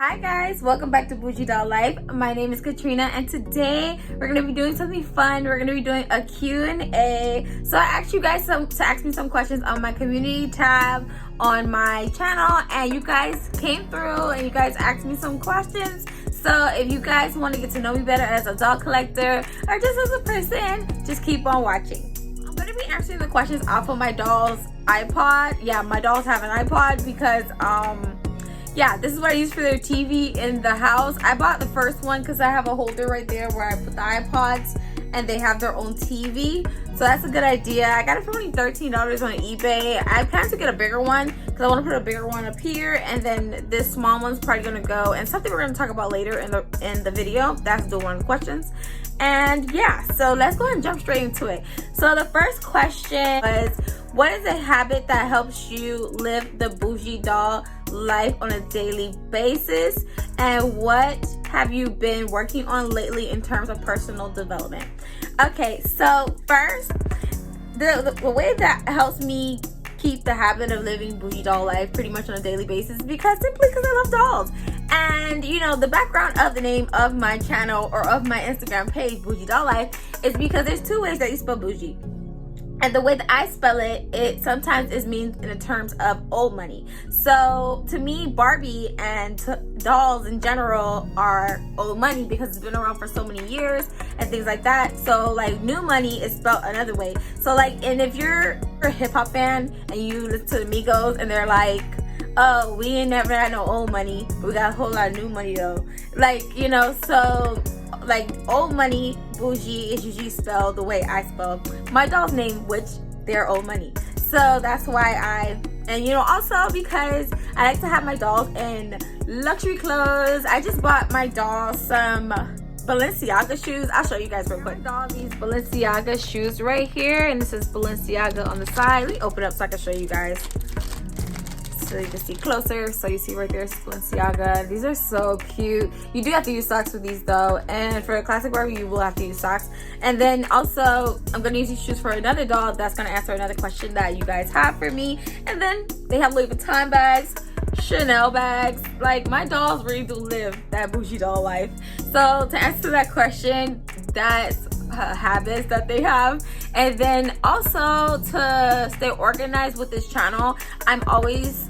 Hi guys, welcome back to Bougie Doll Life. My name is Katrina and today we're going to be doing something fun. We're going to be doing a Q&A. So I asked you guys to ask me some questions on my community tab on my channel, and you guys came through and you guys asked me some questions. So if you guys want to get to know me better as a doll collector or just as a person, just keep on watching. I'm going to be answering the questions off of my doll's iPod. Yeah, my dolls have an iPod because yeah, this is what I use for their TV in the house. I bought the first one because I have a holder right there where I put the iPods and they have their own TV. So that's a good idea. I got it for only $13 on eBay. I plan to get a bigger one because I want to put a bigger one up here, and then this small one's probably gonna go, and something we're gonna talk about later in the video. That's the one of the questions. And yeah, so let's go ahead and jump straight into it. So the first question was, what is a habit that helps you live the bougie doll life on a daily basis, and what have you been working on lately in terms of personal development? Okay, so first, the way that helps me keep the habit of living bougie doll life pretty much on a daily basis is because I love dolls. And you know, the background of the name of my channel or of my Instagram page, Bougie Doll Life, is because there's two ways that you spell bougie. And the way that I spell it, it sometimes is means in the terms of old money. So to me, Barbie and dolls in general are old money because it's been around for so many years and things like that. So like new money is spelled another way. So like, and if you're a hip hop fan and you listen to the Migos and they're like, oh, we ain't never had no old money, but we got a whole lot of new money though. Like, you know, so like old money, bougie is usually spelled the way I spell my doll's name, which they're old money. So that's why and you know, also because I like to have my dolls in luxury clothes. I just bought my doll some Balenciaga shoes. I'll show you guys real quick. I got these Balenciaga shoes right here, and this is Balenciaga on the side. Let me open it up so I can show you guys, so you can see closer. So you see right there, Balenciaga. These are so cute. You do have to use socks with these though, and for a classic Barbie you will have to use socks. And then also I'm gonna use these shoes for another doll that's gonna answer another question that you guys have for me. And then they have Louis Vuitton bags, Chanel bags. Like, my dolls really do live that bougie doll life. So to answer that question, that's habits that they have. And then also to stay organized with this channel, I'm always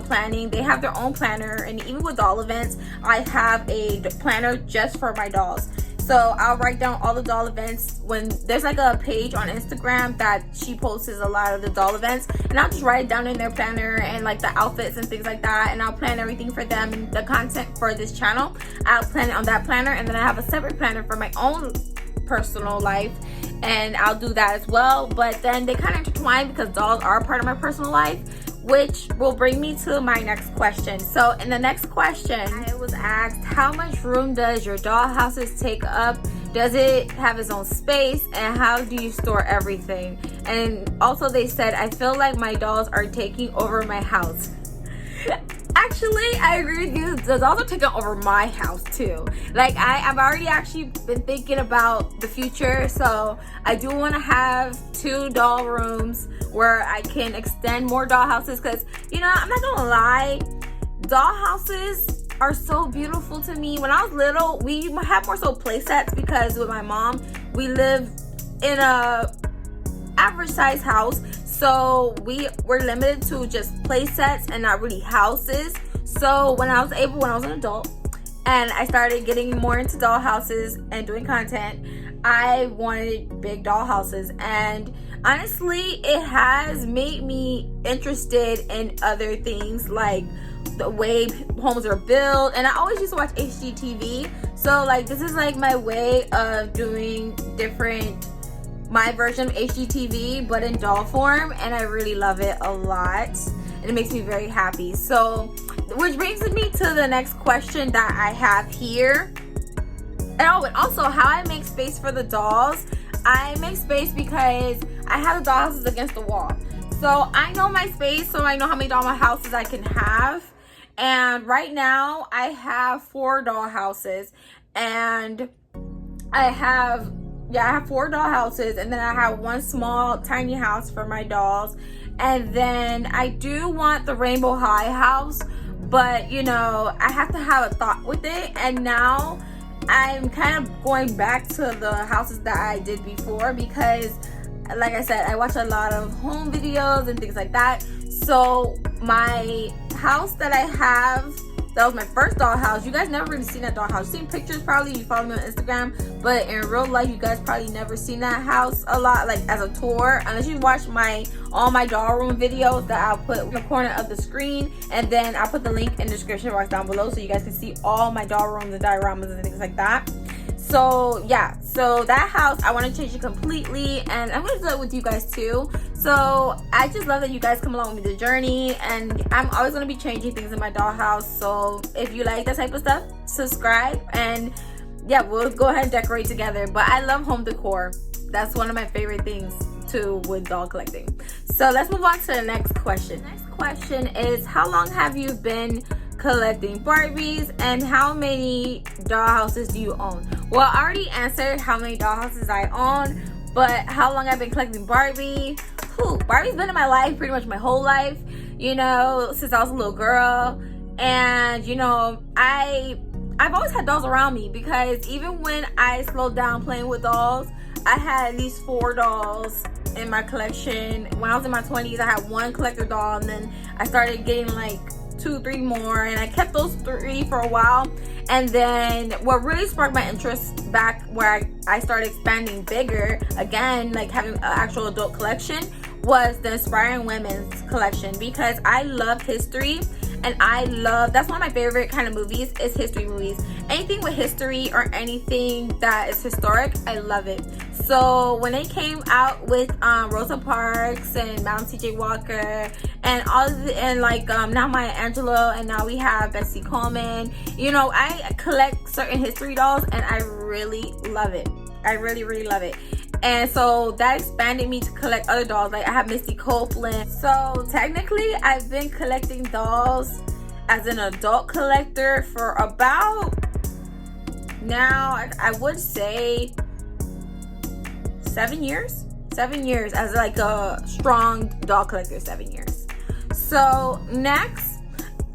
planning. They have their own planner, and even with doll events, I have a planner just for my dolls. So I'll write down all the doll events. When there's like a page on Instagram that she posts a lot of the doll events, and I'll just write it down in their planner and like the outfits and things like that, and I'll plan everything for them. And the content for this channel, I'll plan it on that planner, and then I have a separate planner for my own personal life, and I'll do that as well. But then they kind of intertwine because dolls are a part of my personal life, which will bring me to my next question. So in the next question, I was asked, how much room does your dollhouses take up? Does it have its own space? And how do you store everything? And also they said, I feel like my dolls are taking over my house. Actually, I agree with you. The dolls are taking over my house too. Like, I've already actually been thinking about the future. So I do want to have 2 doll rooms where I can extend more doll houses, because you know, I'm not gonna lie, doll houses are so beautiful to me. When I was little, we had more so play sets because with my mom, we live in a average size house. So we were limited to just play sets and not really houses. So when I was an adult and I started getting more into doll houses and doing content, I wanted big doll houses. And honestly, it has made me interested in other things like the way homes are built. And I always used to watch HGTV. So like, this is like my way of doing my version of HGTV, but in doll form, and I really love it a lot, and it makes me very happy. So, which brings me to the next question that I have here. And also how I make space for the dolls. I make space because I have the doll houses against the wall. So I know my space, so I know how many doll houses I can have. And right now I have 4 doll houses, and I have 4 doll houses, and then I have 1 small tiny house for my dolls. And then I do want the Rainbow High house, but you know, I have to have a thought with it. And now I'm kind of going back to the houses that I did before, because like I said, I watch a lot of home videos and things like that. So my house that I have, that was my first dollhouse. You guys never really seen that dollhouse. You've seen pictures probably, you follow me on Instagram, but in real life you guys probably never seen that house a lot, like as a tour, unless you watch all my doll room videos that I'll put in the corner of the screen, and then I'll put the link in the description box down below so you guys can see all my doll rooms and dioramas and things like that. So yeah, so that house I want to change it completely, and I'm going to do it with you guys too. So I just love that you guys come along with the journey, and I'm always going to be changing things in my dollhouse. So if you like that type of stuff, subscribe, and yeah, we'll go ahead and decorate together. But I love home decor. That's one of my favorite things too with doll collecting. So let's move on to the next question. Next question is, how long have you been collecting Barbies, and how many dollhouses do you own? Well, I already answered how many dollhouses I own, but how long I've been collecting Barbie? Barbie's been in my life pretty much my whole life, you know, since I was a little girl. And you know, I've always had dolls around me, because even when I slowed down playing with dolls, I had at least 4 dolls in my collection. When I was in my 20s, I had 1 collector doll, and then I started getting like 2, 3 more, and I kept those 3 for a while. And then what really sparked my interest back, where I started expanding bigger again, like having an actual adult collection, was the Inspiring Women's collection, because I love history, and that's one of my favorite kind of movies, is history movies. Anything with history or anything that is historic, I love it. So when they came out with Rosa Parks and Madam C.J. Walker and all of the, and like now Maya Angelou, and now we have Bessie Coleman, you know, I collect certain history dolls, and I really love it. I really, really love it. And so that expanded me to collect other dolls. Like I have Misty Copeland. So technically I've been collecting dolls as an adult collector for about, now I would say 7 years. 7 years as like a strong doll collector. 7 years. So next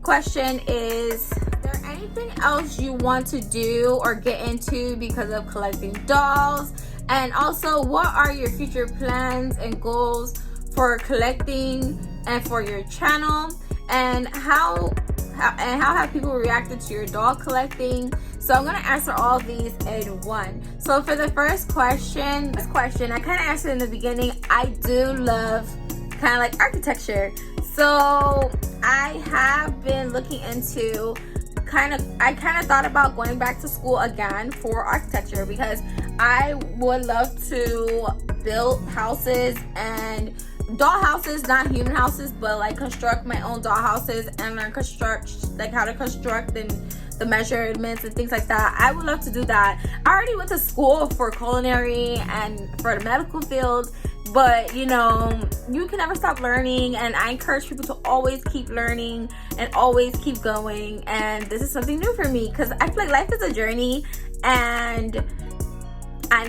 question is there anything else you want to do or get into because of collecting dolls? And also, what are your future plans and goals for collecting and for your channel? And how have people reacted to your doll collecting? So I'm gonna answer all of these in one. So for the first question, I kind of answered in the beginning. I do love kind of like architecture. So I have been looking into I kind of thought about going back to school again for architecture, because I would love to build houses and doll houses, not human houses, but like construct my own doll houses and learn like how to construct and the measurements and things like that. I would love to do that. I already went to school for culinary and for the medical field, but you know, you can never stop learning, and I encourage people to always keep learning and always keep going. And this is something new for me, because I feel like life is a journey, and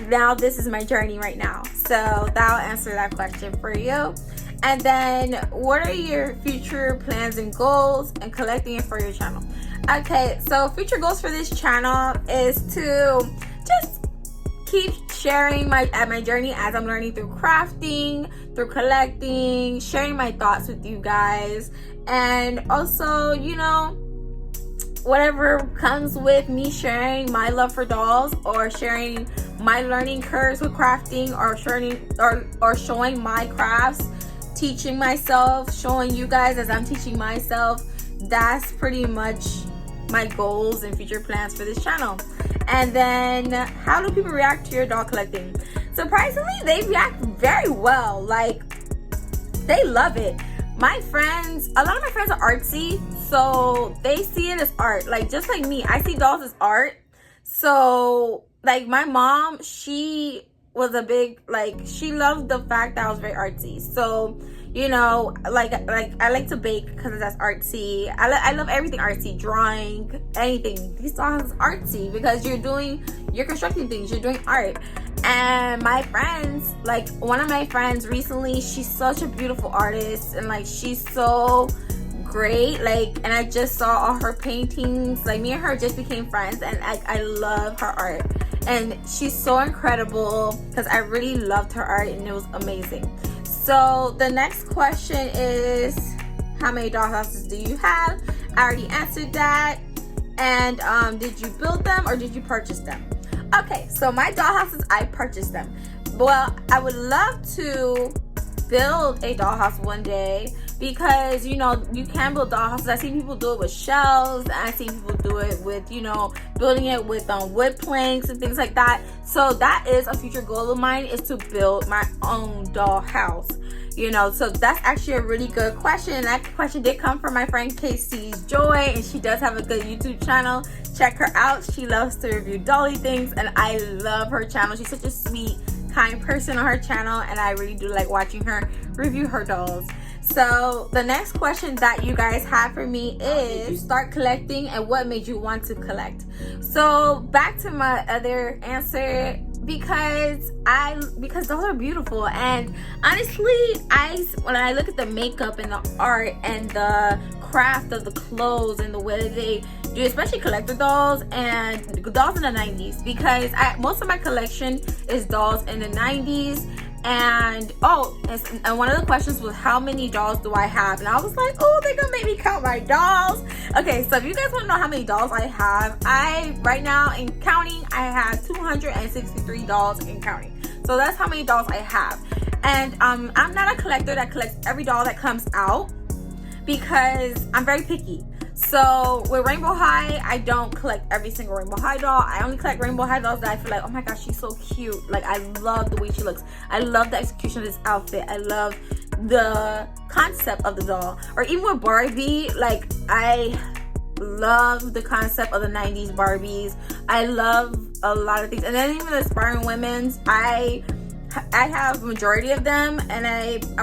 now this is my journey right now. So that'll answer that question for you. And then, what are your future plans and goals and collecting it for your channel? Okay, so future goals for this channel is to just keep sharing my journey as I'm learning through crafting, through collecting, sharing my thoughts with you guys, and also, you know, whatever comes with me sharing my love for dolls, or sharing my learning curves with crafting, or showing my crafts, teaching myself, showing you guys as I'm teaching myself. That's pretty much my goals and future plans for this channel. And then, how do people react to your doll collecting? Surprisingly, they react very well. Like, they love it. A lot of my friends are artsy, so they see it as art. Like, just like me, I see dolls as art. So, like, my mom, she was a big, like, she loved the fact that I was very artsy. So, you know, like I like to bake because that's artsy. I love everything artsy, drawing, anything. These songs artsy because you're constructing things, you're doing art. And my friends, like one of my friends recently, she's such a beautiful artist, and like she's so great. Like, and I just saw all her paintings. Like, me and her just became friends, and I love her art. And she's so incredible because I really loved her art and it was amazing. So the next question is, how many dollhouses do you have? I already answered that. And did you build them or did you purchase them? Okay, so my dollhouses, I purchased them. Well, I would love to build a dollhouse one day, because you know, you can build dollhouses. I see people do it with shelves, and I see people do it with, you know, building it with wood planks and things like that. So that is a future goal of mine, is to build my own dollhouse, you know. So that's actually a really good question, and that question did come from my friend Casey's Joy, and she does have a good YouTube channel. Check her out. She loves to review dolly things, and I love her channel. She's such a sweet, kind person on her channel, and I really do like watching her review her dolls. So the next question that you guys have for me is, you start collecting and what made you want to collect? So back to my other answer, because dolls are beautiful, and honestly, when I look at the makeup and the art and the craft of the clothes and the way that they do, especially collector dolls and dolls in the 90s, because most of my collection is dolls in the 90s. And and one of the questions was, how many dolls do I have? And I was like, oh, they're gonna make me count my dolls. Okay, so if you guys want to know how many dolls I have, right now in counting, I have 263 dolls in counting. So that's how many dolls I have. And I'm not a collector that collects every doll that comes out, because I'm very picky. So with Rainbow High, I don't collect every single Rainbow High doll. I only collect Rainbow High dolls that I feel like, oh my gosh, she's so cute. Like, I love the way she looks. I love the execution of this outfit. I love the concept of the doll. Or even with Barbie, like, I love the concept of the 90s Barbies. I love a lot of things. And then even the Inspiring Women's, I have majority of them, and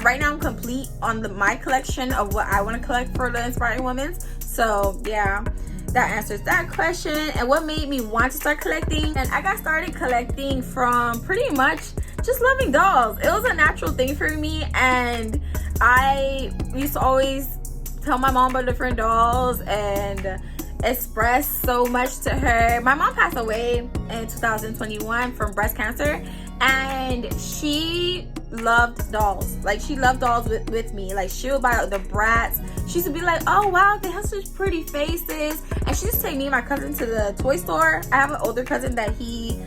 right now I'm complete on my collection of what I want to collect for the Inspiring Women's. So yeah, that answers that question. And what made me want to start collecting? And I got started collecting from pretty much just loving dolls. It was a natural thing for me, and I used to always tell my mom about different dolls and express so much to her. My mom passed away in 2021 from breast cancer, and she loved dolls. Like, she loved dolls with me. Like, she would buy the Bratz. She used to be like, oh wow, they have such pretty faces. And she used to take me and my cousin to the toy store. I have an older cousin that he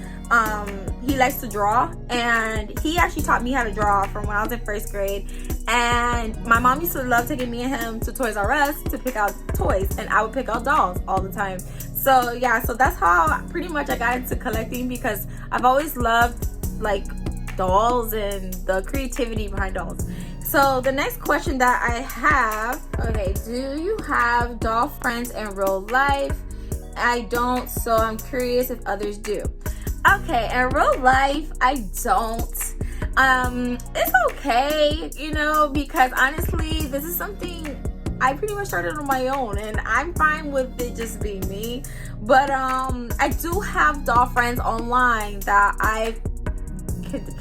likes to draw, and he actually taught me how to draw from when I was in first grade. And my mom used to love taking me and him to Toys R Us to pick out toys, and I would pick out dolls all the time. So yeah, so that's how pretty much I got into collecting, because I've always loved like dolls and the creativity behind dolls. So the next question that I have, okay, do you have doll friends in real life? I don't, so I'm curious if others do. Okay, in real life, I don't. It's okay, you know, because honestly, this is something I pretty much started on my own, and I'm fine with it just being me. But I do have doll friends online that I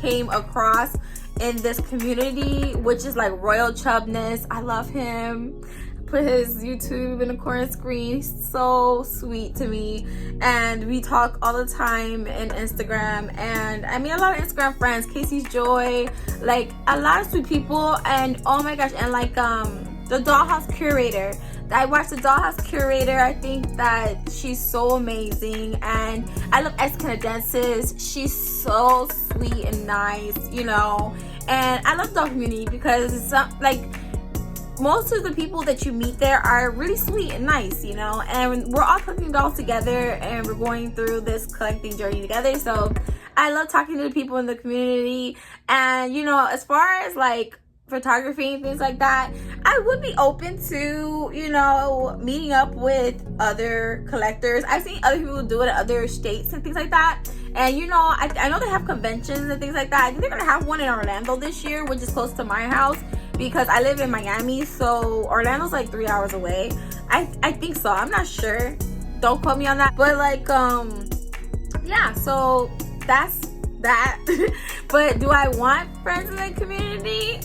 came across in this community, which is like Royal Chubness. I love him. Put his YouTube in the corner screen. He's so sweet to me, and we talk all the time in Instagram, and I mean a lot of Instagram friends. Casey's Joy, like a lot of sweet people. And oh my gosh, and like the Dollhouse Curator, I watched the Dollhouse Curator. I think that she's so amazing, and I love Ex Canadensis. She's so sweet and nice, you know. And I love the doll community because it's like most of the people that you meet there are really sweet and nice, you know. And we're all collecting dolls together, and we're going through this collecting journey together. So I love talking to the people in the community. And you know, as far as like photography and things like that, I would be open to, you know, meeting up with other collectors. I've seen other people do it in other states and things like that. And you know, I know they have conventions and things like that. I think they're gonna have one in Orlando this year, which is close to my house, because I live in Miami, so Orlando's like 3 hours away. I think so. I'm not sure. Don't quote me on that. But like yeah, so that's that. But do I want friends in the community?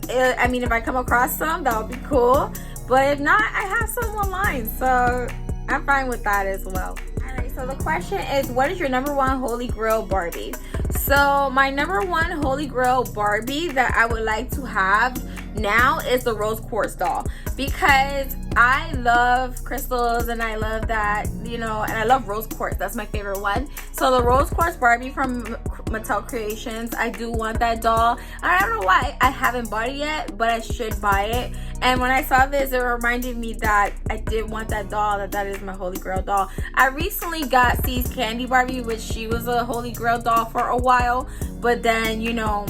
I mean, if I come across some, that would be cool. But if not, I have some online, so I'm fine with that as well. Alright, so the question is, what is your number one Holy Grail Barbie? So my number one Holy Grail Barbie that I would like to have now is the rose quartz doll, because I love crystals and I love that, you know, and I love rose quartz. That's my favorite one. So the rose quartz Barbie from Mattel Creations, I do want that doll. I don't know why I haven't bought it yet, but I should buy it. And when I saw this, it reminded me that I did want that doll, that is my Holy Grail doll. I recently got C's Candy Barbie, which she was a Holy Grail doll for a while, but then, you know,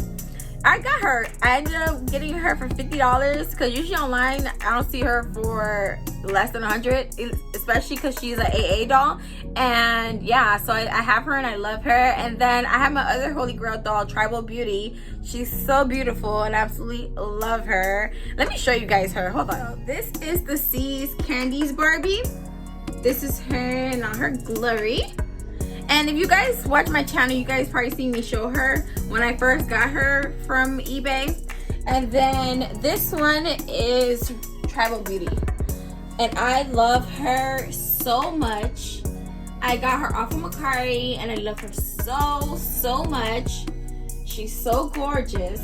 I got her. I ended up getting her for $50, because usually online I don't see her for less than 100, especially because she's an AA doll. And yeah, so I have her and I love her. And then I have my other Holy Grail doll, Tribal Beauty. She's so beautiful and I absolutely love her. Let me show you guys her. Hold on. So this is the C's Candies Barbie. This is her, not her glory. And if you guys watch my channel, you guys probably seen me show her when I first got her from eBay. And then this one is Tribal Beauty. And I love her so much. I got her off of Macari and I love her so much. She's so gorgeous.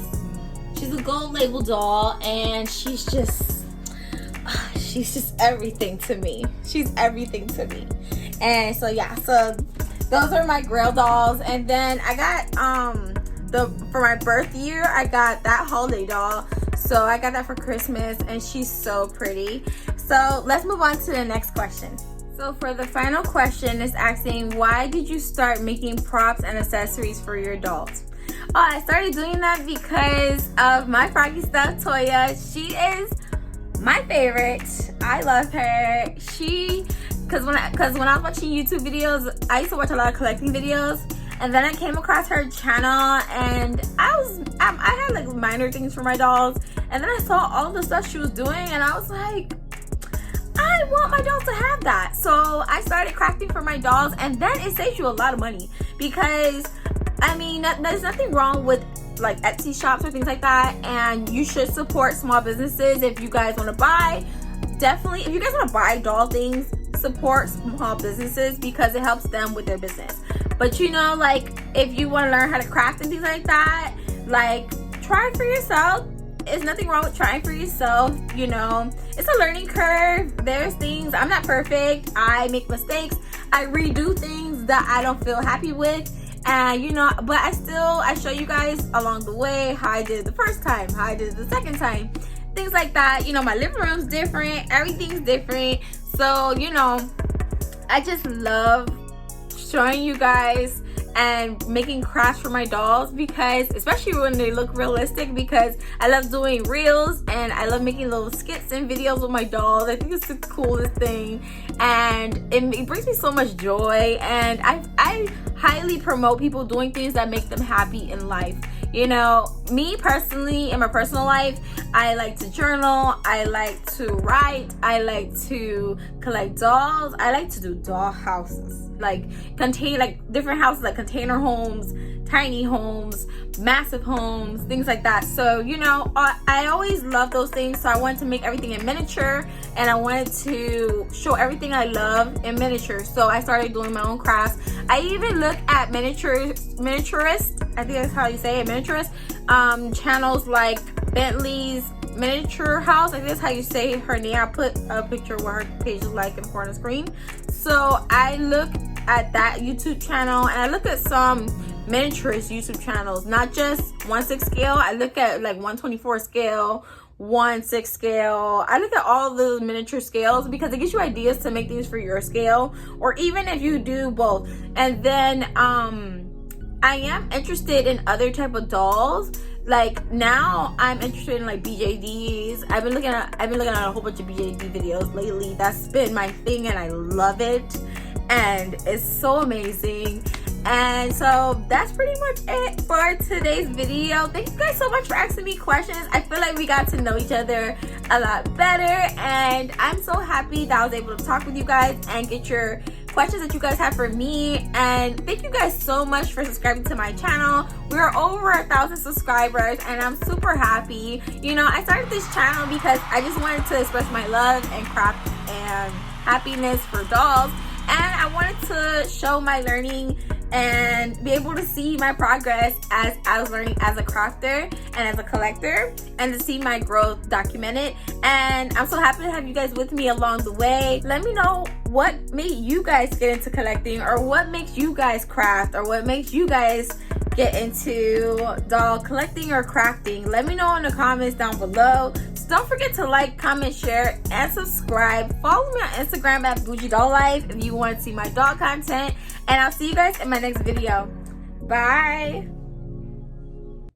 She's a gold label doll and she's just everything to me. She's everything to me. And so yeah, so those are my Grail dolls. And then I got for my birth year, I got that holiday doll. So I got that for Christmas and she's so pretty. So let's move on to the next question. So for the final question, is asking, why did you start making props and accessories for your dolls? Oh, I started doing that because of my Froggy Stuff, Toya. She is my favorite. I love her. Because when I was watching YouTube videos, I used to watch a lot of collecting videos, and then I came across her channel, and I had like minor things for my dolls, and then I saw all the stuff she was doing, and I was like, I want my dolls to have that. So I started crafting for my dolls, and then it saves you a lot of money, because I mean, there's nothing wrong with like Etsy shops or things like that, and you should support small businesses. If you guys want to buy, definitely, if you guys want to buy doll things, support small businesses, because it helps them with their business. But you know, like if you want to learn how to craft and things like that, like try it for yourself. There's nothing wrong with trying for yourself. You know, it's a learning curve. There's things, I'm not perfect, I make mistakes, I redo things that I don't feel happy with, and you know, but I show you guys along the way how I did it the first time, how I did it the second time, things like that. You know, my living room's different, everything's different. So, you know, I just love showing you guys and making crafts for my dolls, because especially when they look realistic, because I love doing reels and I love making little skits and videos with my dolls. I think it's the coolest thing, and it brings me so much joy, and I highly promote people doing things that make them happy in life. You know, me personally, in my personal life, I like to journal, I like to write, I like to collect dolls, I like to do doll houses, like different houses, like container homes, tiny homes, massive homes, things like that. So, you know, I always love those things, so I wanted to make everything in miniature, and I wanted to show everything I love in miniature. So I started doing my own crafts. I even look at miniaturist, I think that's how you say it, miniaturist channels like Bentley's Miniature House. I think that's how you say her name. I put a picture of what her page is like in front of the screen. So I look at that YouTube channel, and I look at some miniaturist YouTube channels, not just 1/6 scale. I look at like 1/24 scale, 1/6 scale. I look at all the miniature scales, because it gives you ideas to make things for your scale, or even if you do both. And then I am interested in other type of dolls. Like now I'm interested in like BJDs. I've been looking at a whole bunch of BJD videos lately. That's been my thing, and I love it, and it's so amazing. And so that's pretty much it for today's video. Thank you guys so much for asking me questions. I feel like we got to know each other a lot better, and I'm so happy that I was able to talk with you guys and get your questions that you guys have for me. And thank you guys so much for subscribing to my channel. We're over 1,000 subscribers and I'm super happy. You know, I started this channel because I just wanted to express my love and craft and happiness for dolls, and I wanted to show my learning and be able to see my progress as I was learning as a crafter and as a collector, and to see my growth documented. And I'm so happy to have you guys with me along the way. Let me know what made you guys get into collecting, or what makes you guys craft, or what makes you guys get into doll collecting or crafting. Let me know in the comments down below. So don't forget to like, comment, share, and subscribe. Follow me on Instagram at Bougie Doll Life if you want to see my doll content. And I'll see you guys in my next video. Bye.